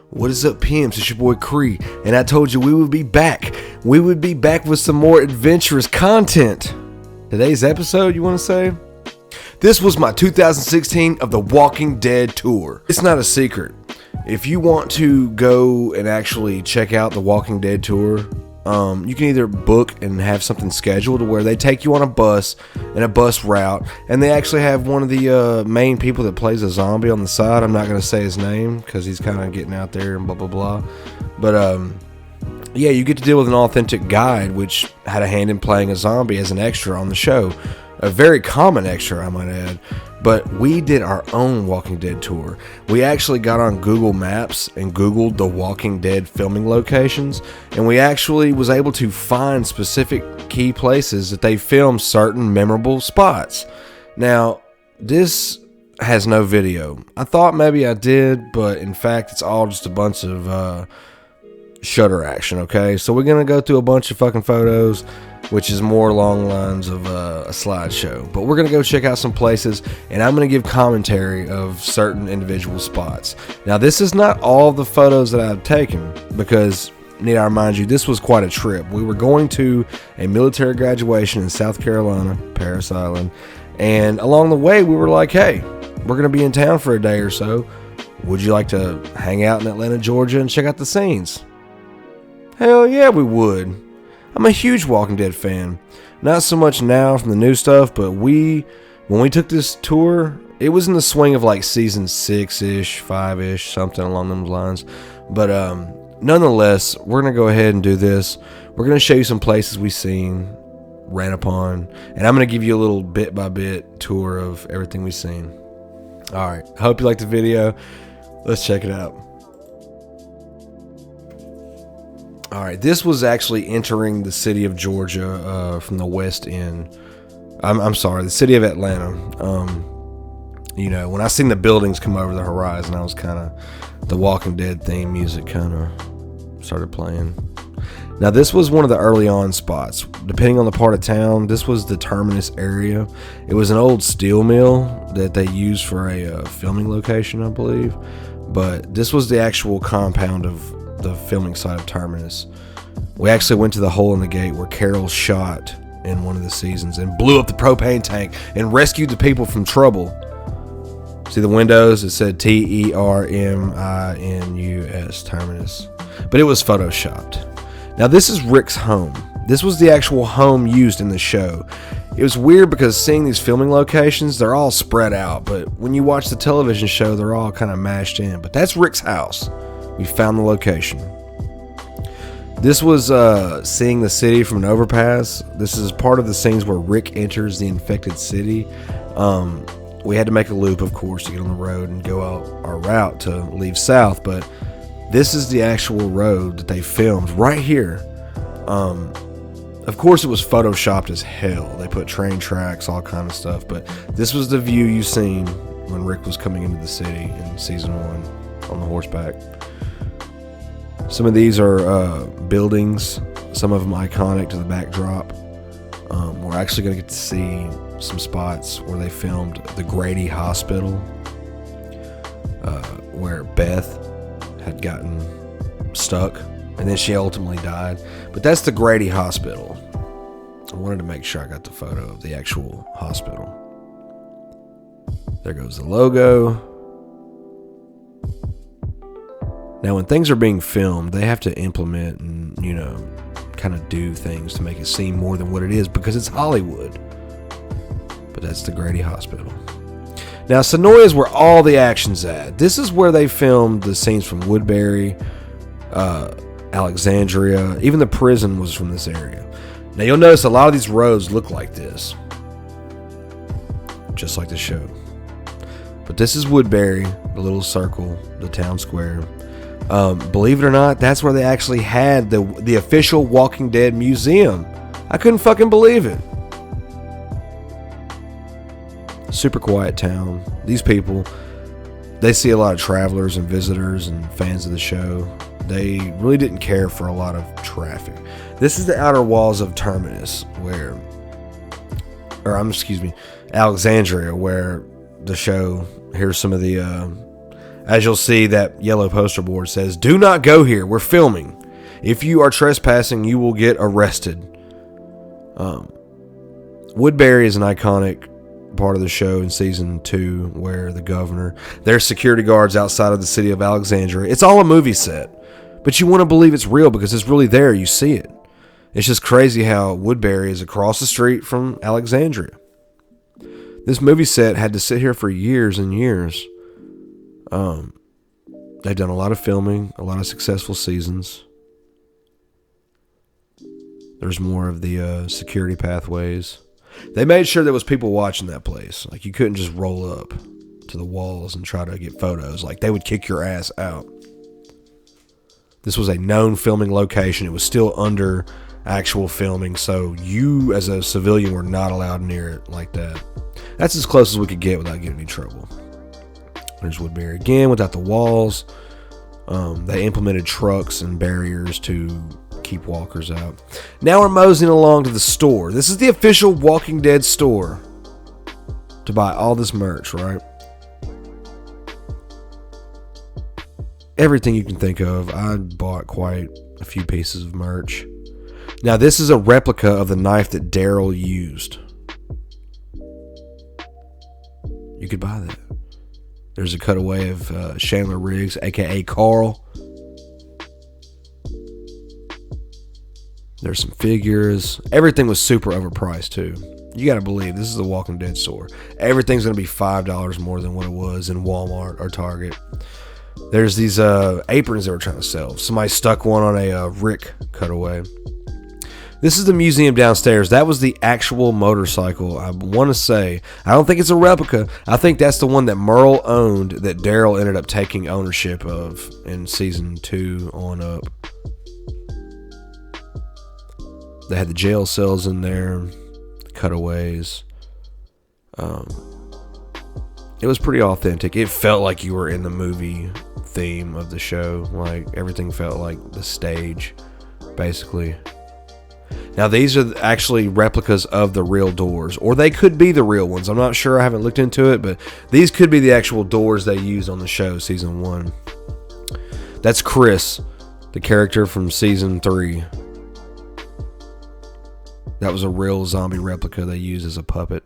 What is up, pimps? It's your boy KREE, and I told you we would be back. We would be back with some more adventurous content. Today's episode, you want to say? This was my 2016 of the Walking Dead tour. It's not a secret. If you want to go and actually check out the Walking Dead tour, you can either book and have something scheduled where they take you on a bus and a bus route, and they actually have one of the main people that plays a zombie on the side. I'm not going to say his name because he's kind of getting out there and blah blah blah, but yeah, you get to deal with an authentic guide which had a hand in playing a zombie as an extra on the show, a very common extra, I might add. But we did our own Walking Dead tour. We actually got on Google Maps and Googled the Walking Dead filming locations, and we actually was able to find specific key places that they filmed certain memorable spots. Now, this has no video. I thought maybe I did, but in fact, it's all just a bunch of shutter action, okay? So we're going to go through a bunch of fucking photos, which is more along the lines of a slideshow. But we're going to go check out some places, and I'm going to give commentary of certain individual spots. Now, this is not all the photos that I've taken, because, need I remind you, this was quite a trip. We were going to a military graduation in South Carolina, Parris Island, and along the way, we were like, hey, we're going to be in town for a day or so. Would you like to hang out in Atlanta, Georgia, and check out the scenes? Hell yeah, we would. I'm a huge Walking Dead fan. Not so much now from the new stuff, but when we took this tour, it was in the swing of like season 6-ish, 5-ish, something along those lines. But nonetheless, we're going to go ahead and do this. We're going to show you some places we've seen, ran upon, and I'm going to give you a little bit-by-bit tour of everything we've seen. Alright, I hope you liked the video. Let's check it out. Alright, this was actually entering the city of Georgia from the west end. I'm sorry, the city of Atlanta. You know, when I seen the buildings come over the horizon, I was kind of, the Walking Dead theme music kind of started playing. Now, this was one of the early on spots. Depending on the part of town, this was the Terminus area. It was an old steel mill that they used for a filming location, I believe. But this was the actual compound of the filming site of Terminus. We actually went to the hole in the gate where Carol shot in one of the seasons and blew up the propane tank and rescued the people from trouble. See the windows? It said Terminus, Terminus. But it was photoshopped. Now this is Rick's home. This was the actual home used in the show. It was weird because seeing these filming locations, they're all spread out, but when you watch the television show, they're all kind of mashed in. But that's Rick's house. We found the location. This was seeing the city from an overpass. This is part of the scenes where Rick enters the infected city. We had to make a loop, of course, to get on the road and go out our route to leave south. But this is the actual road that they filmed right here. Of course, it was photoshopped as hell. They put train tracks, all kind of stuff. But this was the view you seen when Rick was coming into the city in season 1 on the horseback. Some of these are buildings, some of them iconic to the backdrop. We're actually going to get to see some spots where they filmed the Grady Hospital, where Beth had gotten stuck, and then she ultimately died. But that's the Grady Hospital. I wanted to make sure I got the photo of the actual hospital. There goes the logo. Now, when things are being filmed, they have to implement and, you know, kind of do things to make it seem more than what it is because it's Hollywood. But that's the Grady Hospital. Now, Senoia is where all the action's at. This is where they filmed the scenes from Woodbury, Alexandria. Even the prison was from this area. Now, you'll notice a lot of these roads look like this. Just like the show. But this is Woodbury, the little circle, the town square. Believe it or not, that's where they actually had the official Walking Dead museum. I couldn't fucking believe it. Super quiet town. These people, they see a lot of travelers and visitors and fans of the show. They really didn't care for a lot of traffic. This is the outer walls of Terminus, Alexandria, where the show, here's some of the As you'll see, that yellow poster board says, "Do not go here. We're filming. If you are trespassing, you will get arrested." Woodbury is an iconic part of the show in season 2, where the governor, there's security guards outside of the city of Alexandria. It's all a movie set, but you want to believe it's real because it's really there. You see it. It's just crazy how Woodbury is across the street from Alexandria. This movie set had to sit here for years and years. They've done a lot of filming, a lot of successful seasons. There's more of the security pathways. They made sure there was people watching that place. Like, you couldn't just roll up to the walls and try to get photos. Like, they would kick your ass out. This was a known filming location. It was still under actual filming, so you as a civilian were not allowed near it like that. That's as close as we could get without getting any trouble. There's Woodbury again without the walls. They implemented trucks and barriers to keep walkers out. Now we're moseying along to the store. This is the official Walking Dead store to buy all this merch, right? Everything you can think of. I bought quite a few pieces of merch. Now this is a replica of the knife that Daryl used. You could buy that. There's a cutaway of Chandler Riggs, aka Carl. There's some figures. Everything was super overpriced too. You got to believe this is the Walking Dead store. Everything's going to be $5 more than what it was in Walmart or Target. There's these aprons they were trying to sell. Somebody stuck one on a Rick cutaway. This is the museum downstairs. That was the actual motorcycle. I want to say, I don't think it's a replica. I think that's the one that Merle owned that Daryl ended up taking ownership of in season 2 on up. They had the jail cells in there, cutaways. It was pretty authentic. It felt like you were in the movie theme of the show. Like, everything felt like the stage, basically. Now, these are actually replicas of the real doors, or they could be the real ones. I'm not sure. I haven't looked into it, but these could be the actual doors they used on the show, season 1. That's Chris, the character from season 3. That was a real zombie replica they used as a puppet.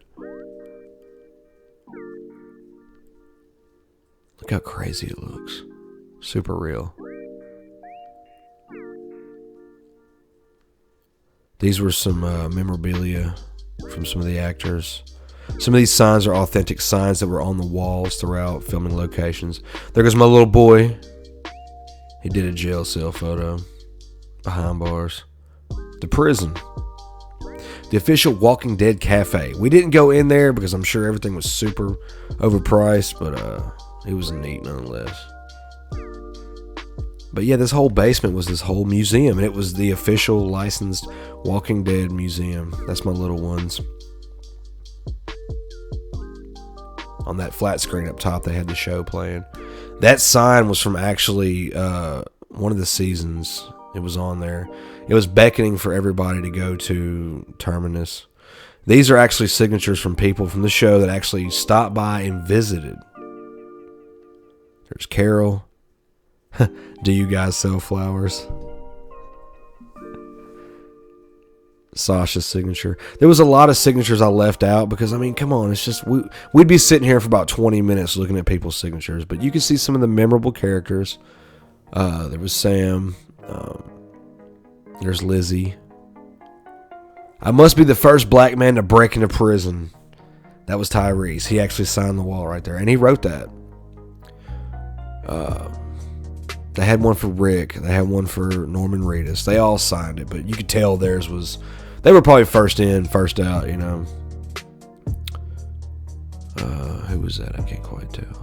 Look how crazy it looks. Super real. These were some memorabilia from some of the actors. Some of these signs are authentic signs that were on the walls throughout filming locations. There goes my little boy. He did a jail cell photo. Behind bars. The prison. The official Walking Dead cafe. We didn't go in there because I'm sure everything was super overpriced, but it was neat nonetheless. But yeah, this whole basement was this whole museum, and it was the official licensed Walking Dead museum. That's my little ones. On that flat screen up top, they had the show playing. That sign was from actually one of the seasons. It was on there. It was beckoning for everybody to go to Terminus. These are actually signatures from people from the show that actually stopped by and visited. There's Carol. Do you guys sell flowers? Sasha's signature. There was a lot of signatures I left out because, I mean, come on, it's just we'd be sitting here for about 20 minutes looking at people's signatures, but you can see some of the memorable characters. There was Sam. There's Lizzie. I must be the first black man to break into prison. That was Tyrese. He actually signed the wall right there, and he wrote that. They had one for Rick. They had one for Norman Reedus. They all signed it, but you could tell theirs was... They were probably first in, first out, you know. Who was that? I can't quite tell.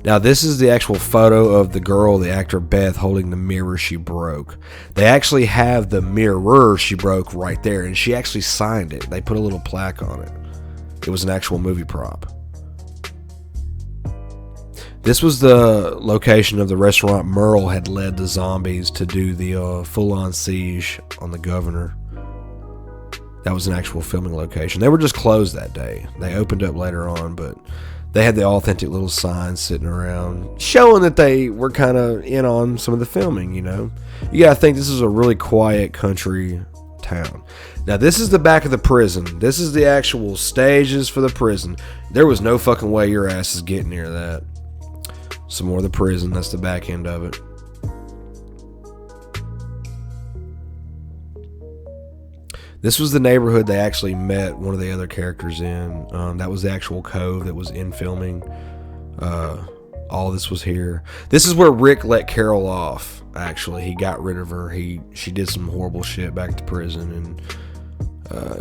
Now, this is the actual photo of the girl, the actor Beth, holding the mirror she broke. They actually have the mirror she broke right there, and she actually signed it. They put a little plaque on it. It was an actual movie prop. This was the location of the restaurant Merle had led the zombies to do the full-on siege on the governor. That was an actual filming location. They were just closed that day. They opened up later on, but They had the authentic little signs sitting around showing that they were kind of in on some of the filming, you know. You gotta think this is a really quiet country town. Now, this is the back of the prison. This is the actual stages for the prison. There was no fucking way your ass is getting near that. Some more of the prison. That's the back end of it. This was the neighborhood they actually met one of the other characters in. That was the actual cove that was in filming. All this was here. This is where Rick let Carol off, actually. He got rid of her. She did some horrible shit back to prison and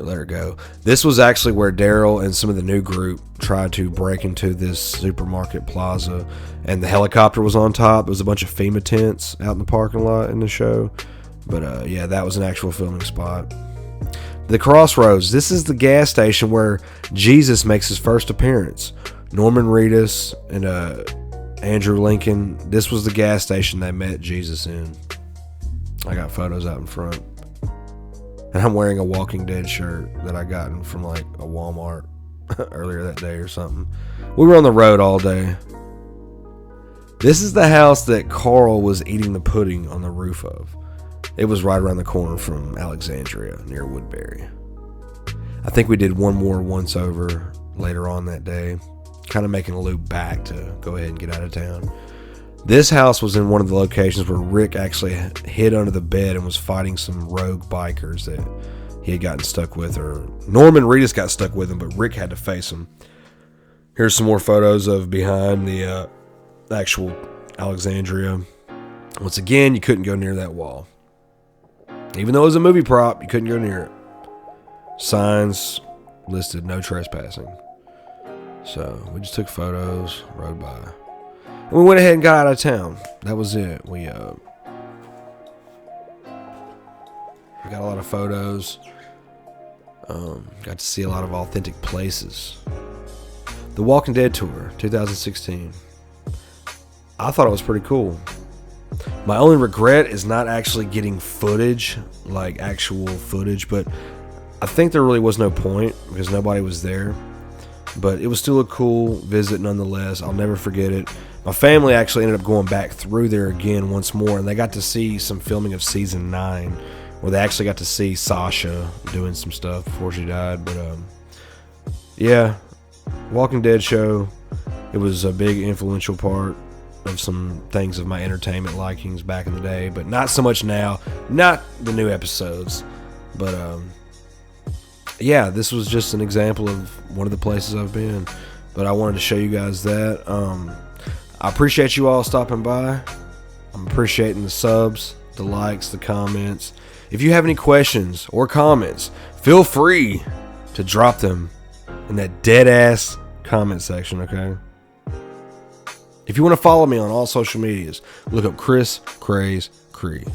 let her go. This was actually where Daryl and some of the new group tried to break into this supermarket plaza, and the helicopter was on top. There was a bunch of FEMA tents out in the parking lot in the show. But yeah, that was an actual filming spot. The Crossroads. This is the gas station where Jesus makes his first appearance. Norman Reedus and Andrew Lincoln. This was the gas station they met Jesus in. I got photos out in front. And I'm wearing a Walking Dead shirt that I got from like a Walmart earlier that day or something. We were on the road all day. This is the house that Carl was eating the pudding on the roof of. It was right around the corner from Alexandria near Woodbury. I think we did one more once over later on that day, kind of making a loop back to go ahead and get out of town. This house was in one of the locations where Rick actually hid under the bed and was fighting some rogue bikers that he had gotten stuck with, or Norman Reedus got stuck with him, but Rick had to face him. Here's some more photos of behind the actual Alexandria. Once again, you couldn't go near that wall. Even though it was a movie prop, you couldn't go near it. Signs listed no trespassing. So we just took photos, rode by. And we went ahead and got out of town. That was it. We got a lot of photos. Got to see a lot of authentic places. The Walking Dead Tour, 2016. I thought it was pretty cool. My only regret is not actually getting footage, like actual footage, but I think there really was no point because nobody was there. But it was still a cool visit nonetheless. I'll never forget it. My family actually ended up going back through there again once more, and they got to see some filming of season 9, where they actually got to see Sasha doing some stuff before she died. But yeah, Walking Dead show. It was a big influential part of some things of my entertainment likings back in the day, but not so much now. Not the new episodes, but yeah, this was just an example of one of the places I've been. But I wanted to show you guys that. I appreciate you all stopping by. I'm appreciating the subs, the likes, the comments. If you have any questions or comments, feel free to drop them in that dead ass comment section, okay? If you want to follow me on all social medias, look up Chris Craze KREE.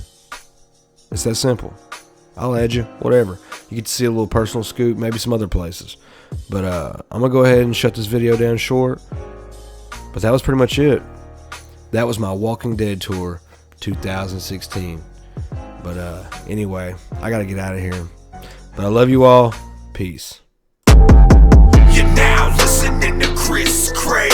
It's that simple. I'll add you, whatever. You get to see a little personal scoop, maybe some other places. But I'm going to go ahead and shut this video down short. But that was pretty much it. That was my Walking Dead tour 2016. But anyway, I got to get out of here. But I love you all. Peace. You're now listening to Chris Craze.